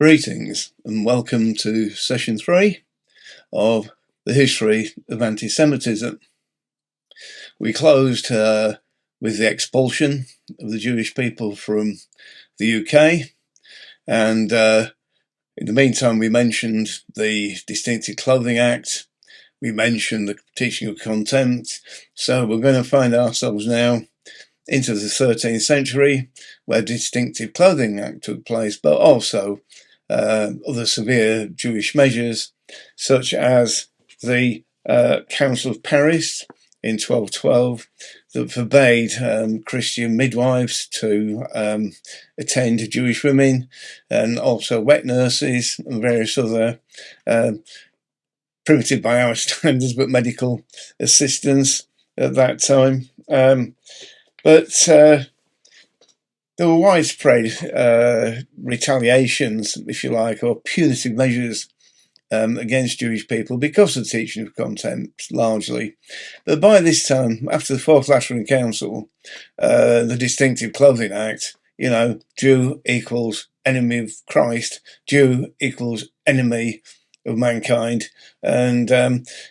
Greetings and welcome to session 3 of the history of anti-Semitism. We closed with the expulsion of the Jewish people from the UK, and in the meantime we mentioned the Distinctive Clothing Act, we mentioned the teaching of contempt, so we're going to find ourselves now into the 13th century where Distinctive Clothing Act took place, but also other severe Jewish measures, such as the Council of Paris in 1212 that forbade Christian midwives to attend Jewish women, and also wet nurses and various other primitive by our standards but medical assistants at that time. But there were widespread retaliations, if you like, or punitive measures against Jewish people because of the teaching of contempt, largely. But by this time, after the Fourth Lateran Council, the Distinctive Clothing Act, Jew equals enemy of Christ, Jew equals enemy of mankind. And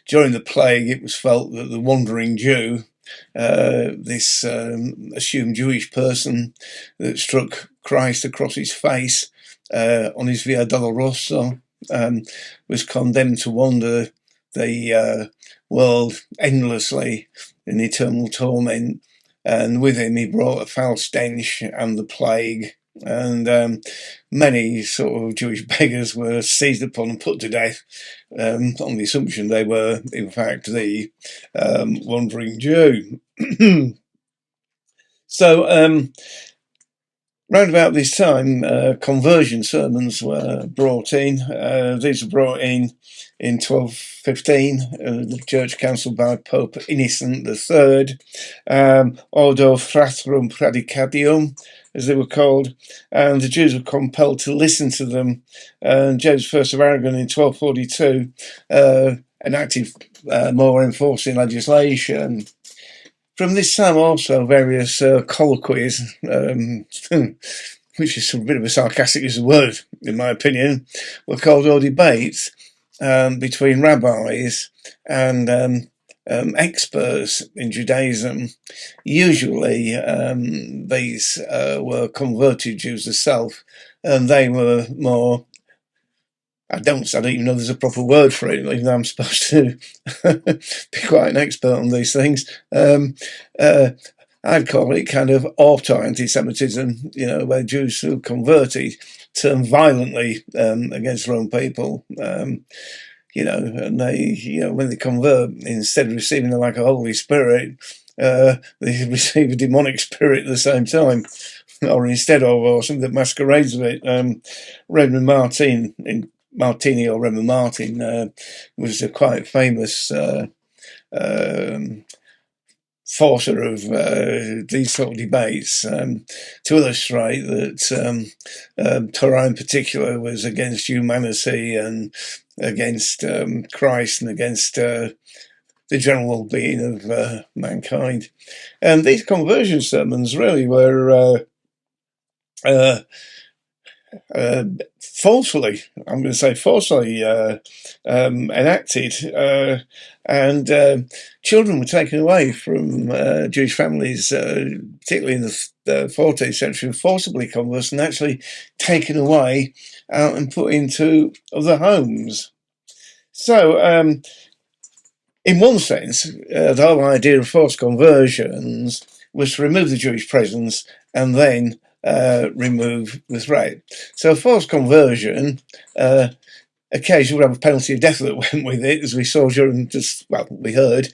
during the plague, it was felt that the wandering Jew, this assumed Jewish person that struck Christ across his face on his Via Dolorosa, was condemned to wander the world endlessly in eternal torment, and with him he brought a foul stench and the plague, and many sort of Jewish beggars were seized upon and put to death on the assumption they were in fact the wandering Jew. So round about this time, conversion sermons were brought in. These were brought in 1215, the Church Council by Pope Innocent III, Ordo Fraterum Predicatium, as they were called, and the Jews were compelled to listen to them. And James I of Aragon in 1242 enacted more enforcing legislation. From this time also various colloquies, which is a bit of a sarcastic use of word in my opinion, were called or debates between rabbis and experts in Judaism. Usually these were converted Jews themselves, and they were more, I don't even know there's a proper word for it, even though I'm supposed to be quite an expert on these things. I'd call it kind of auto-anti-Semitism, where Jews who converted turned violently against their own people, and they, when they convert, instead of receiving like a Holy Spirit, they receive a demonic spirit at the same time, or instead of, or something that masquerades of it. Reverend Martini or Reverend Martin was a quite famous forcer of these sort of debates to illustrate that Torah in particular was against humanity and against Christ and against the general well-being of mankind. And these conversion sermons really were forcefully, I'm going to say forcefully enacted, and children were taken away from Jewish families, particularly in the 14th century, forcibly converted and actually taken away out and put into other homes. So, in one sense, the whole idea of forced conversions was to remove the Jewish presence and then remove the threat. So, forced conversion occasionally would have a penalty of death that went with it, as we saw during we heard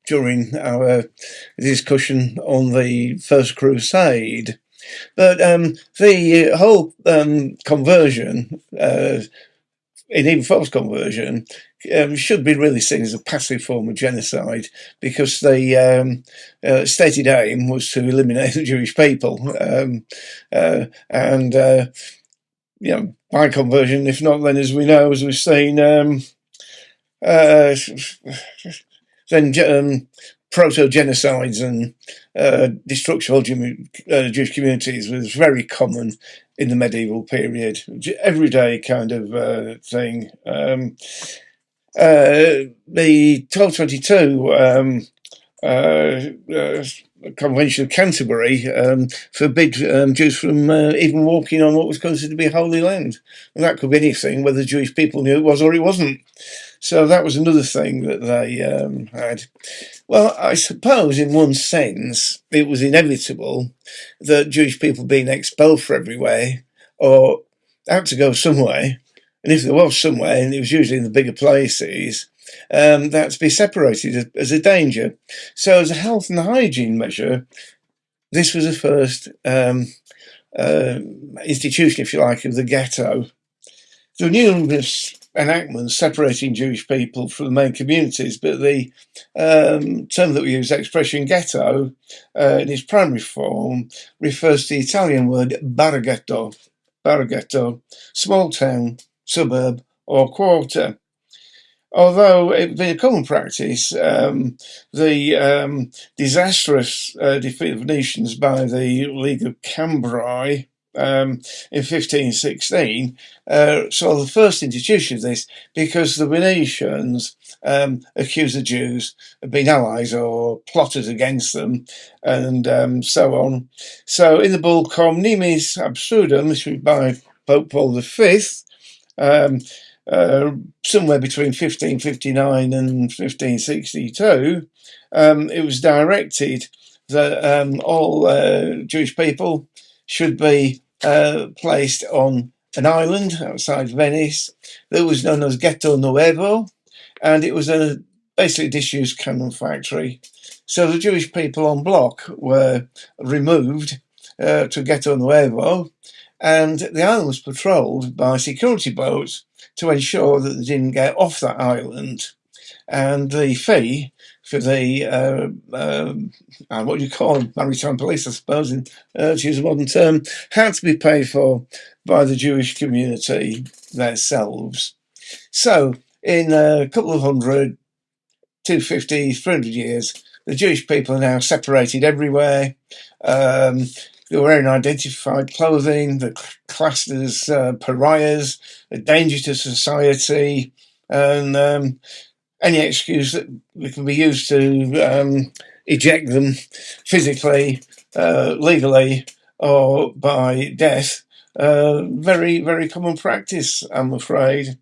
during our discussion on the First Crusade. But the whole conversion, in even forced conversion, should be really seen as a passive form of genocide, because the stated aim was to eliminate the Jewish people, and by conversion, if not, then as we know, as we've seen, then proto-genocides and destruction of Jewish communities was very common in the medieval period. Everyday kind of thing. The 1222 Convention of Canterbury forbid Jews from even walking on what was considered to be Holy Land. And that could be anything, whether Jewish people knew it was or it wasn't. So that was another thing that they had. Well, I suppose in one sense it was inevitable that Jewish people being expelled from everywhere or had to go somewhere. And if there was somewhere, and it was usually in the bigger places, that to be separated as a danger. So as a health and hygiene measure, this was the first institution, if you like, of the ghetto. There were numerous enactments separating Jewish people from the main communities, but the term that we use, expression ghetto, in its primary form, refers to the Italian word barghetto, small town, suburb, or quarter. Although it had been a common practice, the disastrous defeat of the Venetians by the League of Cambrai in 1516 saw the first institution of this, because the Venetians accused the Jews of being allies or plotters against them, and so on. So in the bull Com Nimis Absurdum, issued by Pope Paul V, somewhere between 1559 and 1562, it was directed that all Jewish people should be placed on an island outside Venice that was known as Ghetto Nuevo, and it was basically a disused cannon factory. So the Jewish people on block were removed to Ghetto Nuevo, and the island was patrolled by security boats to ensure that they didn't get off that island. And the fee for the, what do you call them, maritime police, I suppose, to use a modern term, had to be paid for by the Jewish community themselves. So in a couple of 100, 250, 300 years, the Jewish people are now separated everywhere. They were wearing identified clothing, they're classed as pariahs, a danger to society, and any excuse that can be used to eject them physically, legally, or by death. Very, very common practice, I'm afraid.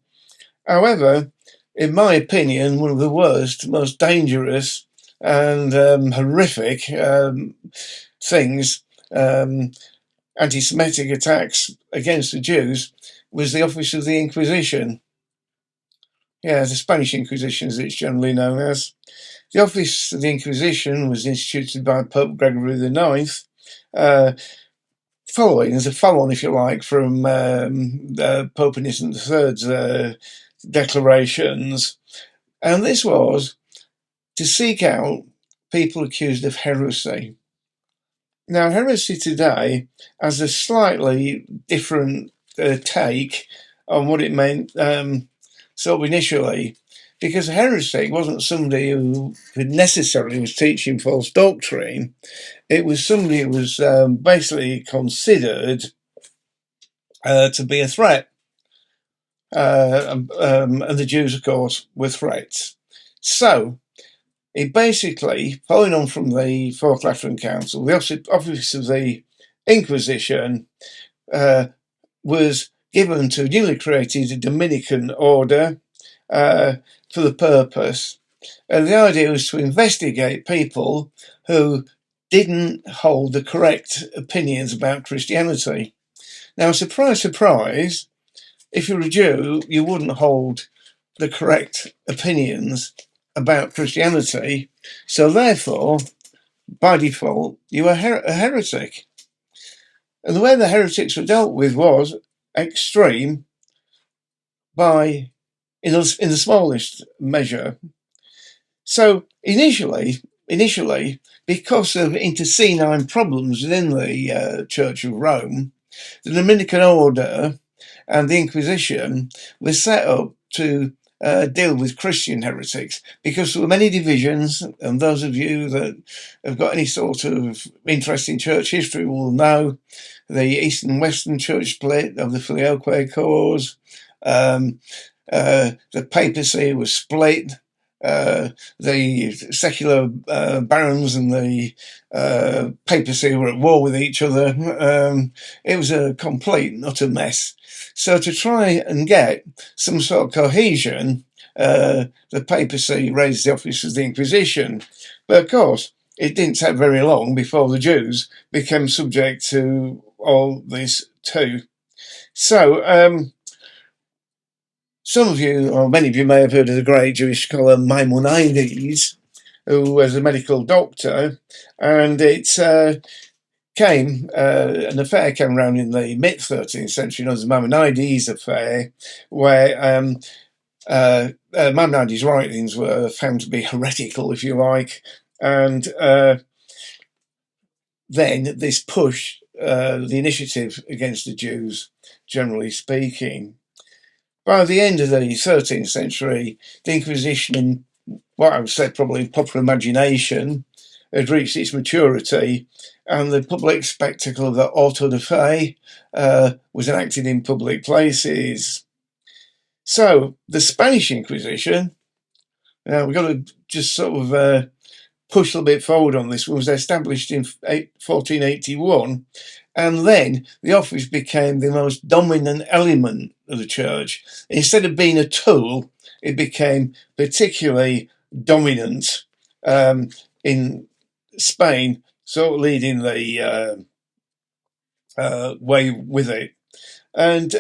However, in my opinion, one of the worst, most dangerous, and horrific things, anti-Semitic attacks against the Jews, was the office of the Inquisition. Yeah, the Spanish Inquisition, as it's generally known as. The office of the Inquisition was instituted by Pope Gregory IX, following as a follow-on, if you like, from Pope Innocent III's declarations. And this was to seek out people accused of heresy. Now, heresy today has a slightly different take on what it meant sort of initially, because a heretic wasn't somebody who necessarily was teaching false doctrine. It was somebody who was basically considered to be a threat. And the Jews, of course, were threats. So it basically, following on from the Fourth Lateran Council, the office of the Inquisition was given to a newly created Dominican order for the purpose. And the idea was to investigate people who didn't hold the correct opinions about Christianity. Now, surprise, surprise, if you're a Jew, you wouldn't hold the correct opinions about Christianity. So therefore, by default, you were a heretic. And the way the heretics were dealt with was extreme in the smallest measure. So initially, because of internecine problems within the Church of Rome, the Dominican order and the Inquisition were set up to deal with Christian heretics, because there were many divisions, and those of you that have got any sort of interest in church history will know the East and Western church split of the Filioque cause. The papacy was split. The secular barons and the papacy were at war with each other. It was a complete and utter mess. So to try and get some sort of cohesion, the papacy raised the office of the Inquisition. But of course, it didn't take very long before the Jews became subject to all this too. So some of you, or many of you, may have heard of the great Jewish scholar Maimonides, who was a medical doctor, and an affair came around in the mid-13th century, known as the Maimonides affair, where Maimonides' writings were found to be heretical, if you like, and then this pushed the initiative against the Jews, generally speaking. By the end of the 13th century, the Inquisition, in what I would say probably popular imagination, had reached its maturity, and the public spectacle of the auto de fe was enacted in public places. So the Spanish Inquisition, now we've got to just sort of push a little bit forward on this, was established in 1481, and then the office became the most dominant element of the church. Instead of being a tool, it became particularly dominant in Spain, sort of leading the way with it. And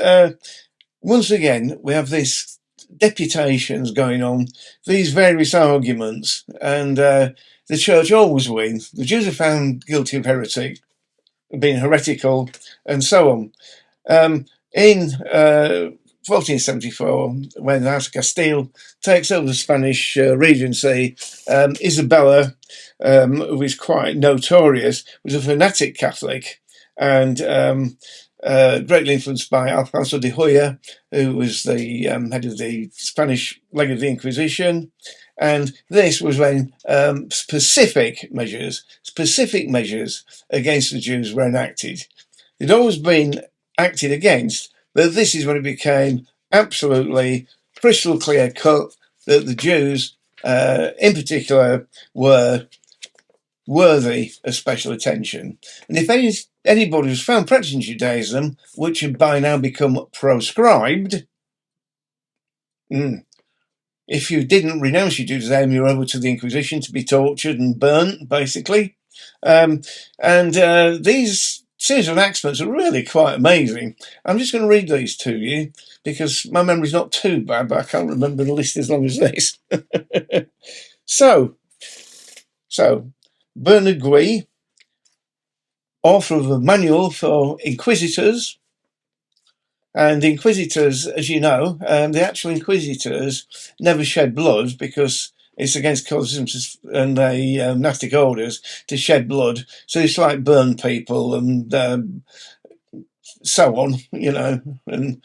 once again, we have these deputations going on, these various arguments, and the church always wins. The Jews are found guilty of heresy, being heretical, and so on. In 1474, when the House of Castile takes over the Spanish regency, Isabella, who is quite notorious, was a fanatic Catholic, and greatly influenced by Alfonso de Hoya, who was the head of the Spanish leg of the Inquisition. And this was when specific measures against the Jews were enacted. They'd always been acted against, but this is when it became absolutely crystal clear cut that the Jews, in particular, were worthy of special attention. And if anybody was found practicing Judaism, which had by now become proscribed, if you didn't renounce your Judaism, you were over to the Inquisition to be tortured and burnt, basically. These series of enactments are really quite amazing. I'm just going to read these to you because my memory's not too bad, but I can't remember the list as long as this. So Bernard Gui, author of a manual for inquisitors. And the inquisitors, as you know, the actual inquisitors never shed blood because it's against Catholicism and the monastic orders to shed blood. So it's like burn people and so on, you know. And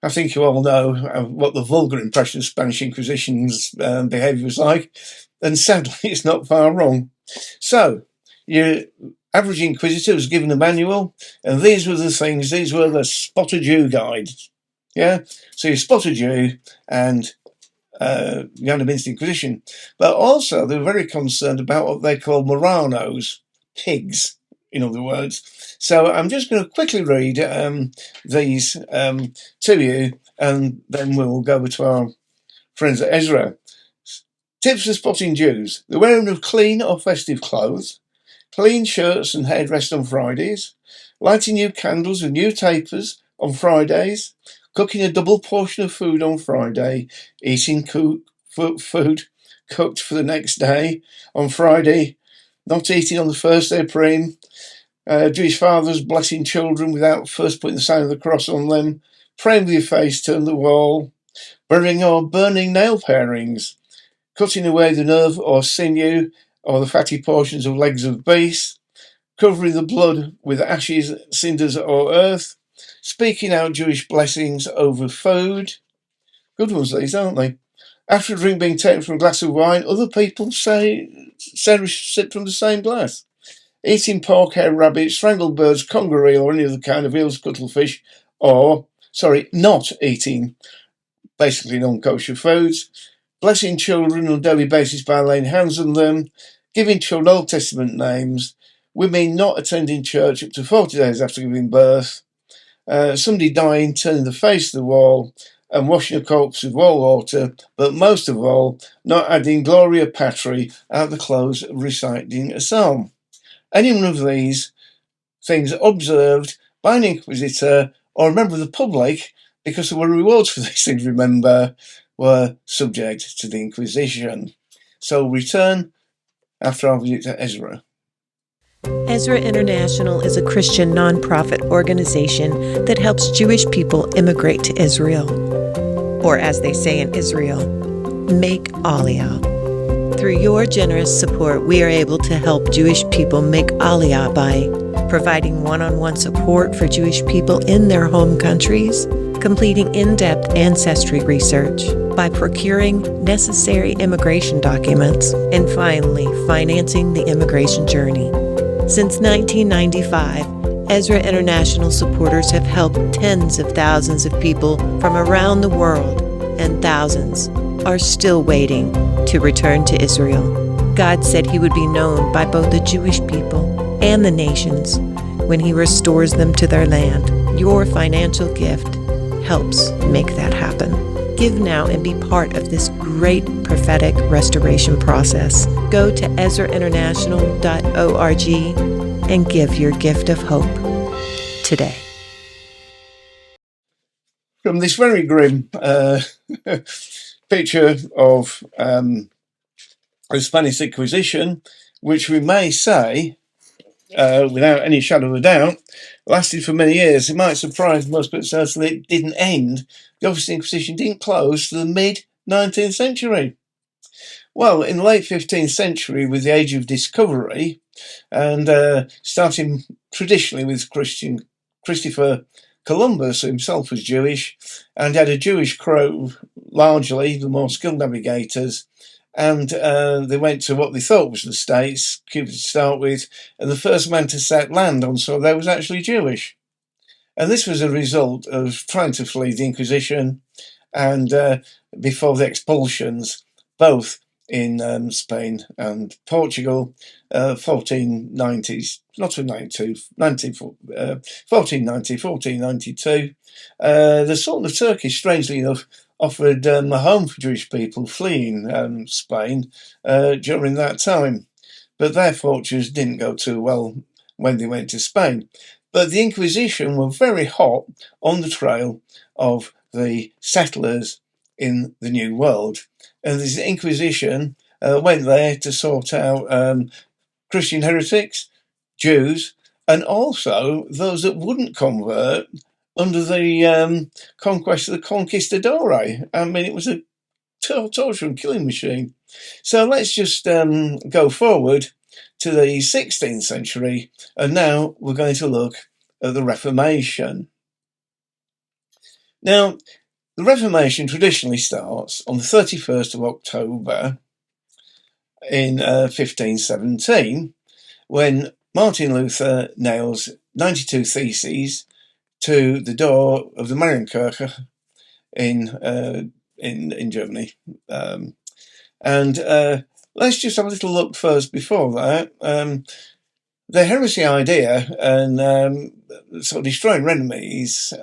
I think you all know what the vulgar impression of Spanish Inquisition's behaviour was like. And sadly, it's not far wrong. So Average inquisitor was given a manual, and these were the spot a Jew guides. Yeah, so you spot a Jew and you had a Minster Inquisition. But also they were very concerned about what they call Moranos, pigs, in other words. So I'm just going to quickly read these to you, and then we'll go over to our friends at Ezra. Tips for spotting Jews: the wearing of clean or festive clothes, clean shirts and headrest on Fridays, lighting new candles and new tapers on Fridays, cooking a double portion of food on Friday, eating food cooked for the next day on Friday, not eating on the first day of praying, Jewish fathers blessing children without first putting the sign of the cross on them, praying with your face turned to the wall, burying or burning nail parings, cutting away the nerve or sinew or the fatty portions of legs of beasts, covering the blood with ashes, cinders or earth, speaking out Jewish blessings over food. Good ones these, aren't they? After a drink being taken from a glass of wine, other people say sip from the same glass. Eating pork, hare, rabbit, strangled birds, conger eel or any other kind of eel, cuttlefish, not eating basically non-kosher foods, blessing children on a daily basis by laying hands on them, giving children Old Testament names, women not attending church up to 40 days after giving birth, somebody dying, turning the face to the wall, and washing a corpse with wall water, but most of all, not adding Gloria Patri at the close of reciting a psalm. Any one of these things observed by an inquisitor or a member of the public, because there were rewards for these things, remember, were subject to the Inquisition. So return after our visit to Ezra. Ezra International is a Christian nonprofit organization that helps Jewish people immigrate to Israel, or as they say in Israel, make Aliyah. Through your generous support, we are able to help Jewish people make Aliyah by providing one-on-one support for Jewish people in their home countries, completing in-depth ancestry research, by procuring necessary immigration documents, and finally, financing the immigration journey. Since 1995, Ezra International supporters have helped tens of thousands of people from around the world, and thousands are still waiting to return to Israel. God said He would be known by both the Jewish people and the nations when He restores them to their land. Your financial gift helps make that happen. Give now and be part of this great prophetic restoration process. Go to ezrainternational.org and give your gift of hope today. From this very grim picture of the Spanish Inquisition, which we may say, without any shadow of a doubt, lasted for many years. It might surprise most, but certainly it didn't end. The Office of Inquisition didn't close to the mid-19th century. Well, in the late 15th century, with the Age of Discovery, and starting traditionally with Christopher Columbus, who himself was Jewish, and had a Jewish crew, largely the more skilled navigators, and they went to what they thought was the States, Cuba to start with, and the first man to set land on soil there was actually Jewish. And this was a result of trying to flee the Inquisition and before the expulsions, both in Spain and Portugal, 1490s, not 1490, 1492. The Sultan of Turkey, strangely enough, offered a home for Jewish people fleeing Spain during that time. But their fortunes didn't go too well when they went to Spain. But the Inquisition were very hot on the trail of the settlers in the New World. And the Inquisition went there to sort out Christian heretics, Jews, and also those that wouldn't convert under the conquest of the conquistadores. I mean, it was a torture and killing machine. So let's just go forward to the 16th century, and now we're going to look at the Reformation. Now, the Reformation traditionally starts on the 31st of October in 1517, when Martin Luther nails 92 theses to the door of the Marienkirche in Germany. Let's just have a little look first before that. The heresy idea and sort of destroying enemies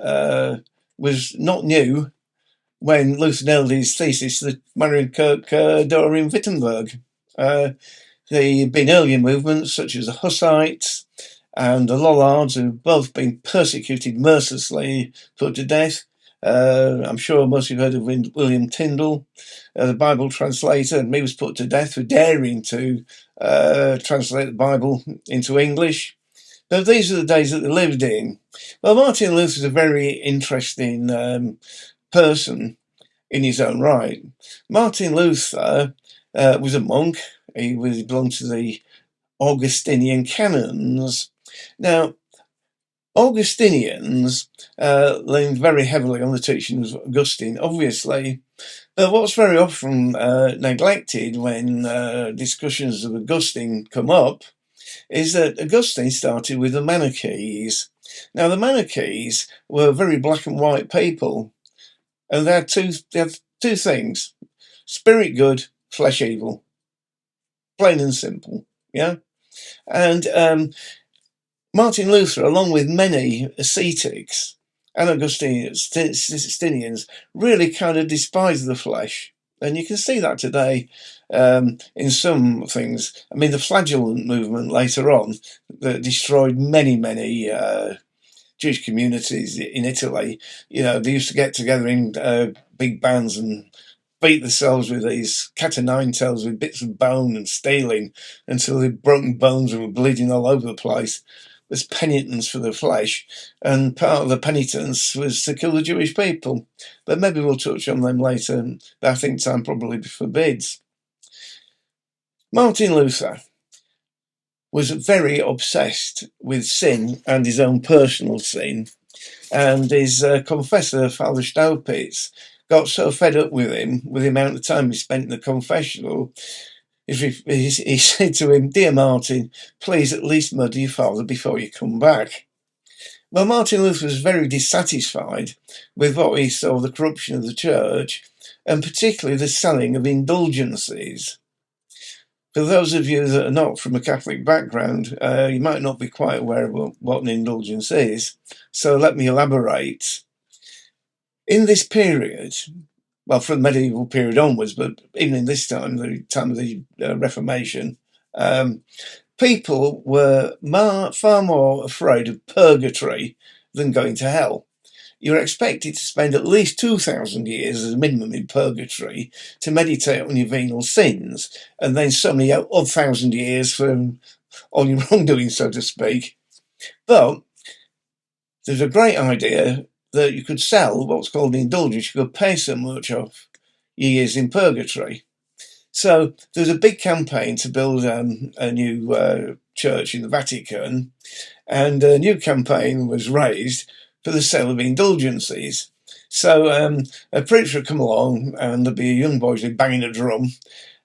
was not new when Luther nailed his thesis to the Marienkirche door in Wittenberg. There had been earlier movements such as the Hussites and the Lollards, who've both been persecuted mercilessly, put to death. I'm sure most of you have heard of William Tyndale, the Bible translator, and he was put to death for daring to translate the Bible into English. But these are the days that they lived in. Well, Martin Luther is a very interesting person in his own right. Martin Luther was a monk. He belonged to the Augustinian canons. Now, Augustinians leaned very heavily on the teachings of Augustine, obviously. But what's very often neglected when discussions of Augustine come up is that Augustine started with the Manichees. Now, the Manichees were very black and white people, and they had two things: spirit good, flesh evil. Plain and simple, yeah? And Martin Luther, along with many ascetics and Augustinians, really kind of despised the flesh. And you can see that today in some things. I mean, the flagellant movement later on that destroyed many Jewish communities in Italy. You know, they used to get together in big bands and beat themselves with these cat o' nine tails with bits of bone and stealing until they'd broken bones and were bleeding all over the place. It was penitence for the flesh, and part of the penitence was to kill the Jewish people. But maybe we'll touch on them later, but I think time probably forbids. Martin Luther was very obsessed with sin and his own personal sin, and his confessor, Father Staupitz, got so fed up with him, with the amount of time he spent in the confessional, he said to him, "Dear Martin, please at least murder your father before you come back." Well, Martin Luther was very dissatisfied with what he saw the corruption of the church, and particularly the selling of indulgences. For those of you that are not from a Catholic background, you might not be quite aware of what an indulgence is, so let me elaborate. In this period, well, from the medieval period onwards, but even in this time, the time of the Reformation, people were far more afraid of purgatory than going to hell. You're expected to spend at least 2,000 years as a minimum in purgatory to meditate on your venial sins, and then so many odd 1,000 years for all your wrongdoing, so to speak. But there's a great idea that you could sell what's called an indulgence. You could pay so much off your years in purgatory. So there's a big campaign to build a new church in the Vatican, and a new campaign was raised for the sale of indulgences. So a preacher would come along, and there'd be a young boy banging a drum,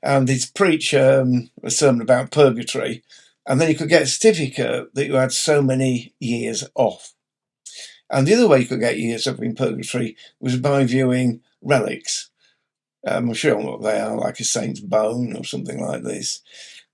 and he'd preach a sermon about purgatory, and then you could get a certificate that you had so many years off. And the other way you could get years off in purgatory was by viewing relics. I'm sure what they are, like a saint's bone or something like this.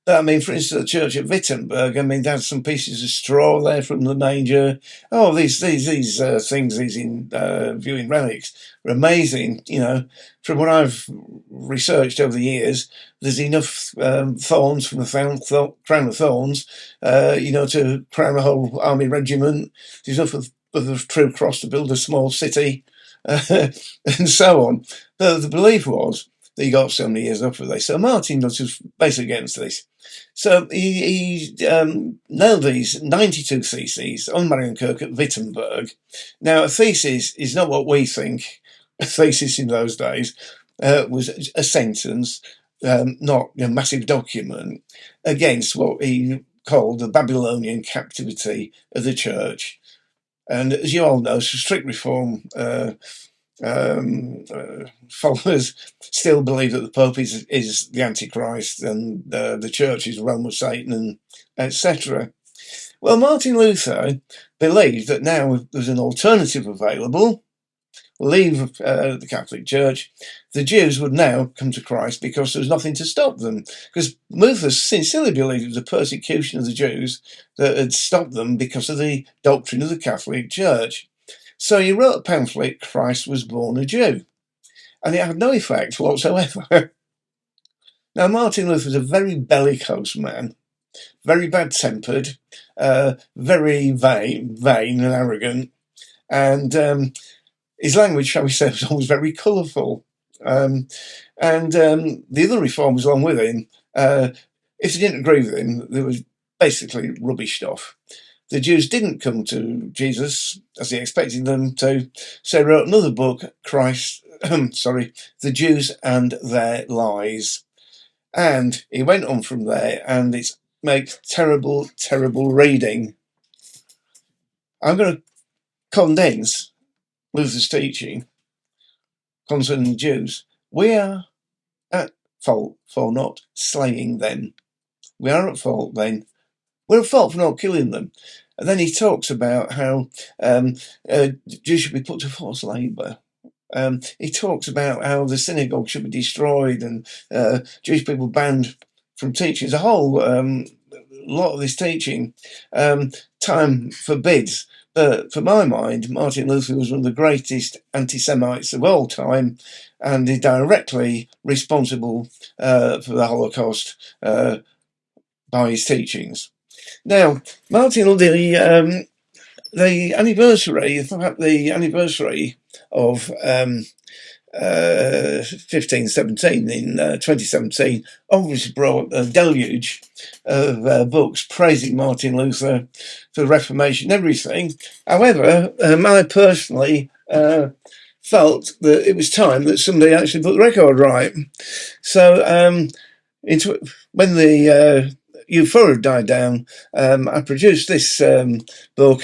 But I mean, for instance, the church at Wittenberg, I mean, they had some pieces of straw there from the manger. Oh, these things, these viewing relics are amazing. You know, from what I've researched over the years, there's enough thorns from the crown of thorns, to crown a whole army regiment. There's enough of the true cross to build a small city, and so on. But the belief was that he got so many years off of this. So Martin was basically against this. So he nailed these 92 theses on Marienkirche at Wittenberg. Now, a thesis is not what we think a thesis in those days was a sentence, not a massive document, against what he called the Babylonian captivity of the church. And as you all know, strict reform followers still believe that the Pope is the Antichrist, and the Church is the realm of Satan, and etc. Well, Martin Luther believed that now there's an alternative available, leave the Catholic Church, the Jews would now come to Christ because there was nothing to stop them. Because Luther sincerely believed it was the persecution of the Jews that had stopped them because of the doctrine of the Catholic Church. So he wrote a pamphlet, Christ was born a Jew. And it had no effect whatsoever. Now, Martin Luther was a very bellicose man, very bad-tempered, very vain and arrogant, and his language, shall we say, was always very colourful. The other reformers along with him, if they didn't agree with him, they were basically rubbished off. The Jews didn't come to Jesus as he expected them to, so he wrote another book, The Jews and Their Lies. And he went on from there, and it makes terrible, terrible reading. I'm going to condense Luther's teaching concerning the Jews. We are at fault for not slaying them. We are at fault then. We're at fault for not killing them. And then he talks about how Jews should be put to forced labour. He talks about how the synagogue should be destroyed and Jewish people banned from teaching. There's a whole lot of this teaching. Time forbids. But for my mind, Martin Luther was one of the greatest anti-Semites of all time and is directly responsible for the Holocaust by his teachings. Now, Martin, the anniversary of 1517 in 2017 obviously brought a deluge of books praising Martin Luther for the Reformation and everything. However, I personally felt that it was time that somebody actually put the record right. So when the euphoria died down, I produced this book,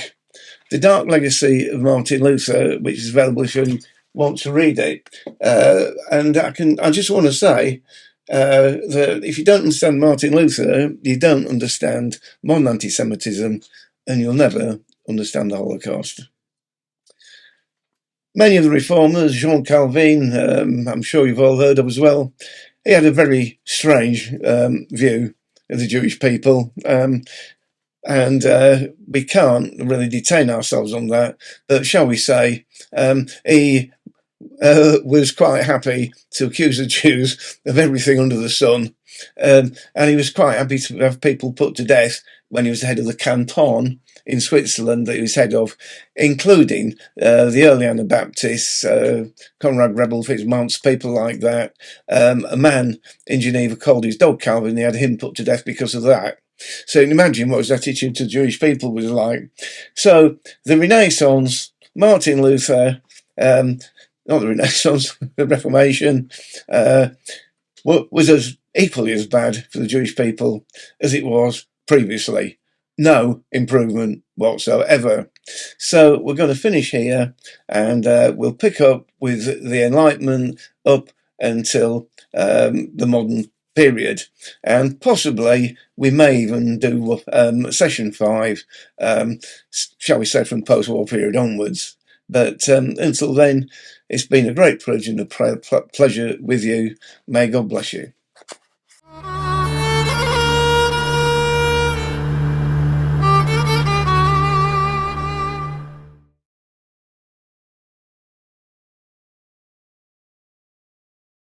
The Dark Legacy of Martin Luther, which is available if you want to read it. And I just want to say that if you don't understand Martin Luther, you don't understand modern anti-Semitism, and you'll never understand the Holocaust. Many of the reformers, Jean Calvin, I'm sure you've all heard of as well, he had a very strange view of the Jewish people. And we can't really detain ourselves on that. But shall we say, he was quite happy to accuse the Jews of everything under the sun. And he was quite happy to have people put to death when he was the head of the canton in Switzerland that he was head of, including the early Anabaptists, Conrad Rebel, Fitzmounts, people like that. A man in Geneva called his dog Calvin, he had him put to death because of that. So you can imagine what his attitude to Jewish people was like. So the Renaissance, Martin Luther, not the Renaissance, the Reformation, was equally as bad for the Jewish people as it was previously. No improvement whatsoever. So we're going to finish here, and we'll pick up with the Enlightenment up until the modern period, and possibly we may even do session 5, shall we say, from post-war period onwards. But until then, it's been a great privilege and a pleasure with you. May God bless you.